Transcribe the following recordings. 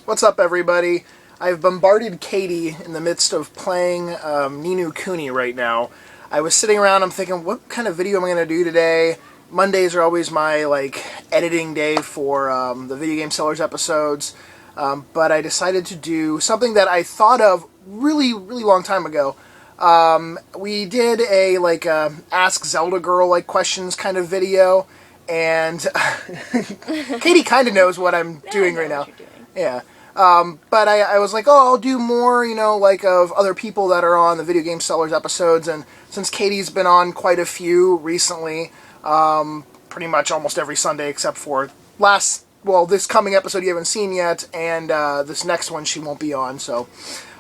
What's up, everybody? I've bombarded Katie in the midst of playing No Kuni right now. I was sitting around, I'm thinking, what kind of video am I going to do today? Mondays are always my, editing day for the Video Game Sellers episodes. But I decided to do something that I thought of really long time ago. We did a, Ask Zelda Girl, questions kind of video. And Katie kind of knows what I'm doing right now. Yeah. But I was like, oh, I'll do more, of other people that are on the Video Game Sellers episodes. And since Katie's been on quite a few recently, pretty much almost every Sunday except for this coming episode you haven't seen yet, and this next one she won't be on, so.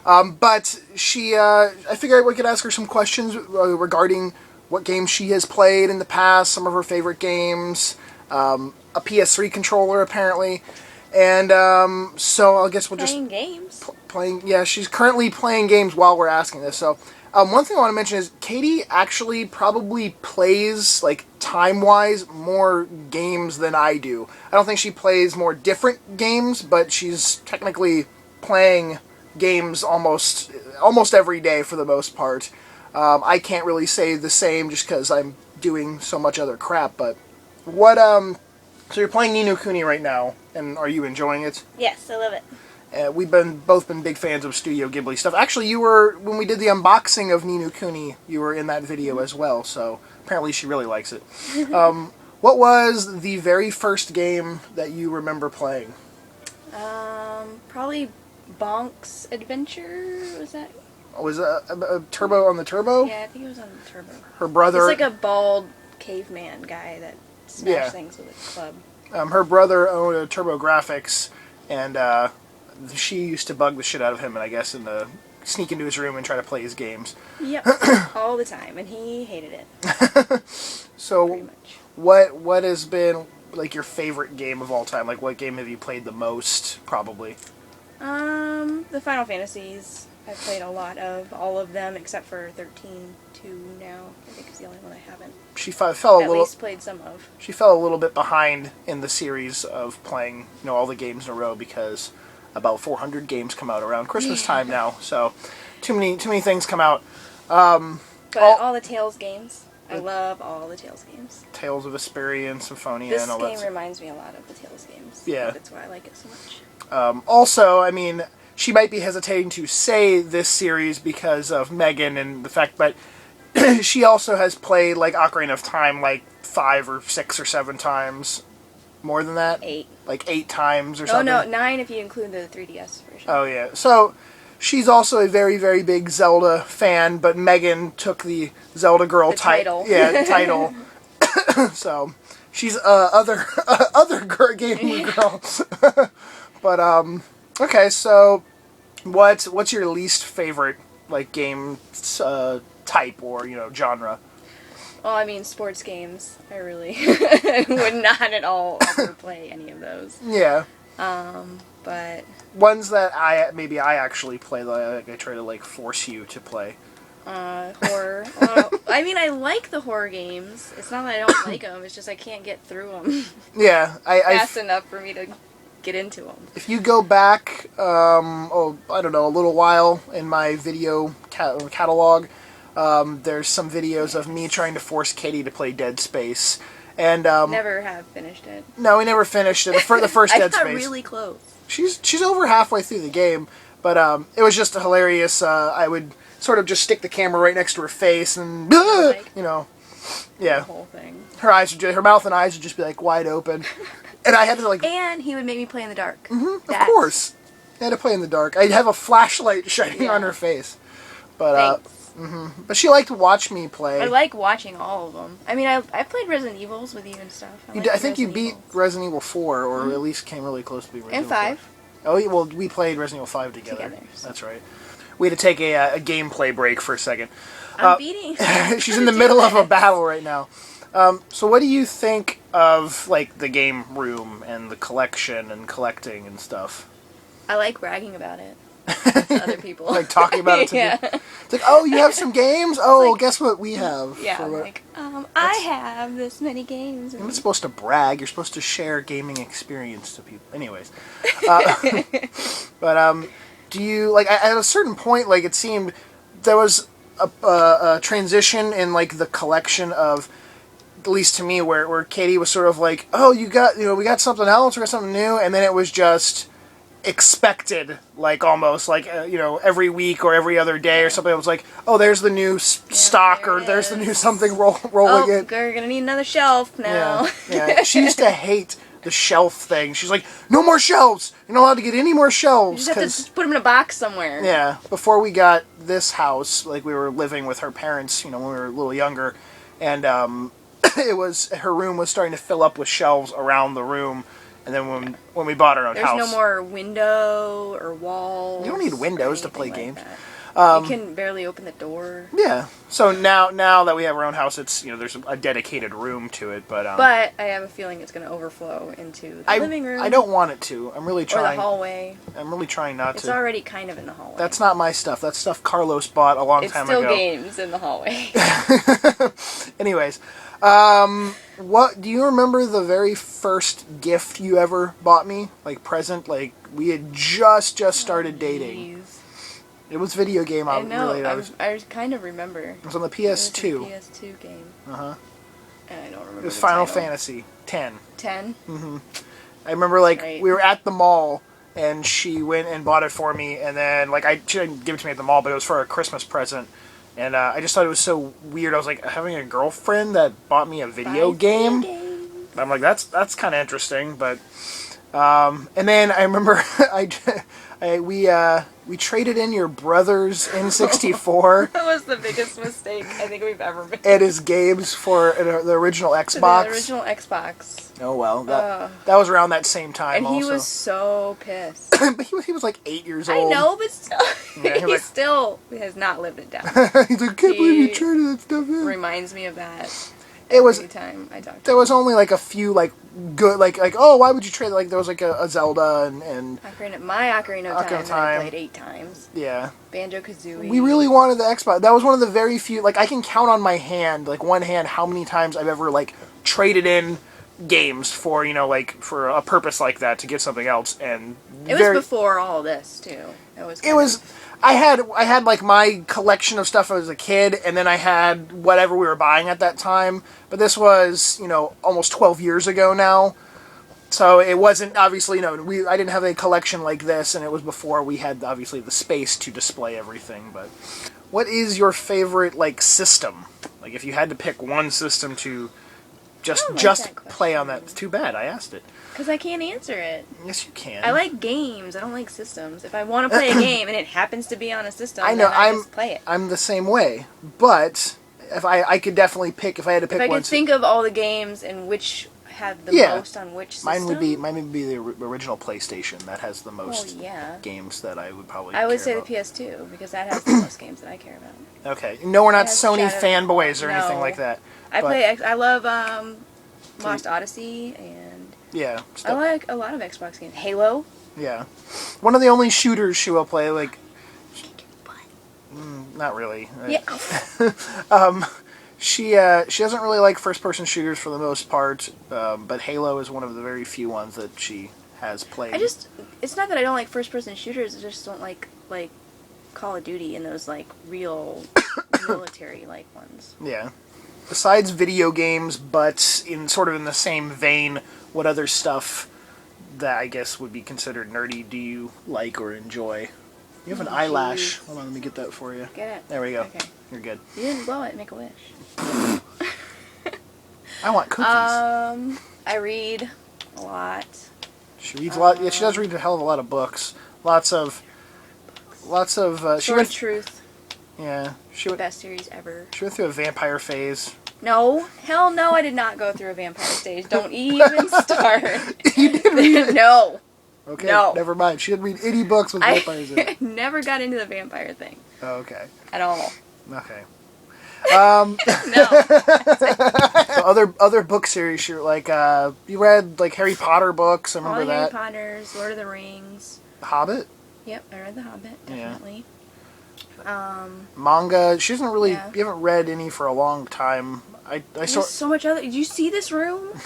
But I figured we could ask her some questions regarding what games she has played in the past, some of her favorite games, a PS3 controller apparently. And so I guess we'll just games. Yeah, she's currently playing games while we're asking this. So one thing I want to mention is Katie actually probably plays, time-wise, more games than I do. I don't think she plays more different games, but she's technically playing games almost every day for the most part. I can't really say the same just because I'm doing so much other crap. But what so you're playing No Kuni right now, and are you enjoying it? Yes, I love it. We've both been big fans of Studio Ghibli stuff. Actually, when we did the unboxing of No Kuni, you were in that video as well, so apparently she really likes it. What was the very first game that you remember playing? Probably Bonk's Adventure, was that? Was it a Turbo on the Turbo? Yeah, I think it was on the Turbo. Her brother... It's like a bald caveman guy that smashed things with a club. Her brother owned a Turbo Graphics, and she used to bug the shit out of him, and I guess sneak into his room and try to play his games. Yep, all the time, and he hated it. So, pretty much. What has been your favorite game of all time? What game have you played the most, probably? The Final Fantasies. I've played a lot of all of them except for 13-2 now. I think it's the only one I haven't. She fell At least played some of. She fell a little bit behind in the series of playing, all the games in a row because about 400 games come out around Christmas time now. So too many things come out. But all the Tales games. I love all the Tales games. Tales of Vesperia and Symphonia and all that. This game reminds me a lot of the Tales games. Yeah. That's why I like it so much. Also, I mean, she might be hesitating to say this series because of Megan and the fact, but she also has played, Ocarina of Time, 5 or 6 or 7 times. More than that? 8. 8 times or something? Oh, no, 9 if you include the 3DS version. Oh, yeah. So, she's also a very, very big Zelda fan, but Megan took the Zelda Girl title. Yeah, title. So, she's other gaming girl. But, okay, so what's your least favorite, game type or, genre? Well, I mean, sports games. I really would not at all ever play any of those. Yeah. But... Ones that I actually play, I try to, force you to play. Horror. I mean, I like the horror games. It's not that I don't like them, it's just I can't get through them. Yeah. Fast enough for me to get into them. If you go back, I don't know, a little while in my video catalog, there's some videos of me trying to force Katie to play Dead Space. And never have finished it. No, we never finished it. For the first Dead Space. I got really close. She's over halfway through the game, but it was just hilarious. I would sort of just stick the camera right next to her face and yeah. The whole thing. Her mouth and eyes would just be wide open. And I had to And he would make me play in the dark. Mm-hmm, of course. I had to play in the dark. I'd have a flashlight shining on her face. But but she liked to watch me play. I like watching all of them. I mean, I played Resident Evils with you and stuff. I think you beat Resident Evil 4, or at least came really close to beating Resident Evil 5. Oh, well, we played Resident Evil 5 together. So. That's right. We had to take a gameplay break for a second. I'm beating. She's in the middle of a battle right now. So what do you think of, the game room and the collection and collecting and stuff? I like bragging about it. to other people. Like talking about it to yeah. people. It's like, oh, you have some games? Oh, like, guess what we have? Yeah, like, I have this many games. You're not supposed to brag. You're supposed to share gaming experience to people. Anyways. But, do you, like, at a certain point, like, it seemed there was a transition in, like, the collection of, at least to me, where Katie was sort of like, oh, we got something else, we got something new, and then it was just expected, like, almost, like, every week or every other day or something. It was like, oh, there's the new stock, or there's the new something rolling in. We're gonna need another shelf now. Yeah. She used to hate the shelf thing. She's like, no more shelves! You're not allowed to get any more shelves! You just have to put them in a box somewhere. Yeah, before we got this house, like, we were living with her parents, when we were a little younger, and, her room was starting to fill up with shelves around the room. And then when we bought our own house... There's no more window or walls. You don't need windows to play games. You can barely open the door. Yeah. So now that we have our own house, it's there's a dedicated room to it. But I have a feeling it's going to overflow into the living room. I don't want it to. I'm really trying. Or the hallway. I'm really trying not to. It's already kind of in the hallway. That's not my stuff. That's stuff Carlos bought a long time ago. It's still games in the hallway. Anyways, what do you remember the very first gift you ever bought me? Like present? Like we had just started dating. Geez. It was video game. I know. Related. I kind of remember. It was on the PS2. It was a PS2 game. And I don't remember. It was the Final title. Fantasy 10. 10. I remember Right. we were at the mall and she went and bought it for me, and then she didn't give it to me at the mall, but it was for a Christmas present. And I just thought it was so weird. I was like, having a girlfriend that bought me a video game. I'm like, that's kind of interesting, but and then I remember we traded in your brother's N64. That was the biggest mistake I think we've ever made. And his games for the original Xbox. The original Xbox. Oh well, that was around that same time. And he also. was so pissed. But he was like 8 years old. I know, but still, Yeah, he still has not lived it down. He's like, I can't believe you traded that stuff in. Reminds me of that. It was. Every time I talk to There him. was only like a few good oh, why would you trade? Like there was like a Zelda and my Ocarina of Time I played 8 times. Yeah. Banjo-Kazooie. We really wanted the Xbox. That was one of the very few. Like I can count on my hand, like one hand, how many times I've ever like traded in games for for a purpose like that to get something else. And it was before all this too. It was. I had like my collection of stuff as a kid, and then I had whatever we were buying at that time. But this was, almost 12 years ago now. So it wasn't, obviously, I didn't have a collection like this, and it was before we had, obviously, the space to display everything. But what is your favorite, system? Like, if you had to pick one system to just play on that. It's too bad, I asked it. Because I can't answer it. Yes, you can. I like games. I don't like systems. If I want to play a game and it happens to be on a system, I know, then I just play it. I'm the same way. But if I could definitely pick, if I had to pick one. If I could think of all the games and which had the most on which system. Mine would be the original PlayStation. That has the most games that I would probably. I would say the PS2 because that has the most games that I care about. Okay, no, we're not Sony fanboys or anything like that. I love Lost Odyssey and I like a lot of Xbox games. Halo. Yeah, one of the only shooters she will play. Like, not really. Yeah. She doesn't really like first-person shooters for the most part, but Halo is one of the very few ones that she has played. It's not that I don't like first-person shooters, I just don't like Call of Duty and those, real military-like ones. Yeah. Besides video games, but in the same vein, what other stuff that I guess would be considered nerdy do you like or enjoy? You have an eyelash. Hold on, let me get that for you. Get it. There we go. Okay. You're good. You didn't blow it. Make a wish. I want cookies. I read a lot. She reads a lot. Yeah, she does read a hell of a lot of books. Lots of. Sword of Truth. Yeah, Best series ever. She went through a vampire phase. No, hell no, I did not go through a vampire stage. Don't even start. You did read it? No. Okay, no. Never mind. She didn't read any books with vampires in it. Never got into the vampire thing. Oh, okay. At all. Okay. No. Other book series, you read Harry Potter books. I remember all that. Harry Potters, Lord of the Rings. The Hobbit. Yep, I read The Hobbit, Yeah. definitely. Manga, she doesn't really, Yeah. you haven't read any for a long time. There's so much other. Did you see this room?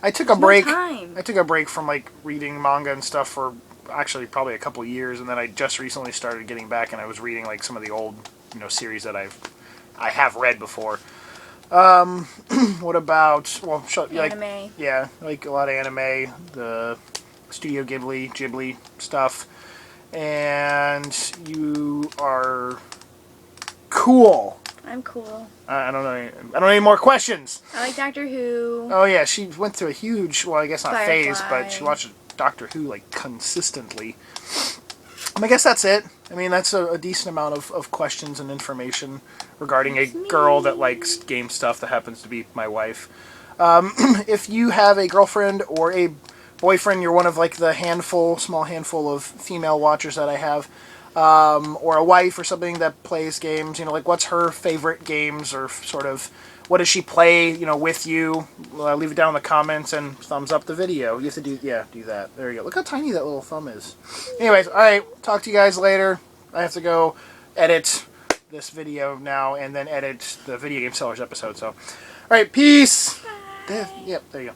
I took There's a break. No time. I took a break from like reading manga and stuff for actually probably a couple years, and then I just recently started getting back, and I was reading like some of the old, series that I have read before. What about like Anime. yeah, like a lot of anime, the Studio Ghibli stuff, and you are cool. I'm cool. I don't know. I don't know any more questions. I like Doctor Who. Oh yeah, she went through a huge, well, I guess not phase, Firefly. but she watched Doctor Who like consistently. I guess that's it. I mean, that's a decent amount of questions and information regarding a girl that likes game stuff that happens to be my wife. If you have a girlfriend or a boyfriend, you're one of like the small handful of female watchers that I have, or a wife or something that plays games, like what's her favorite games, or sort of what does she play, with you? Leave it down in the comments and thumbs up the video. You have to do that. There you go. Look how tiny that little thumb is. Anyways, alright, talk to you guys later. I have to go edit this video now and then edit the Video Game Sellers episode, so. Alright, peace! Bye. Yep, there you go.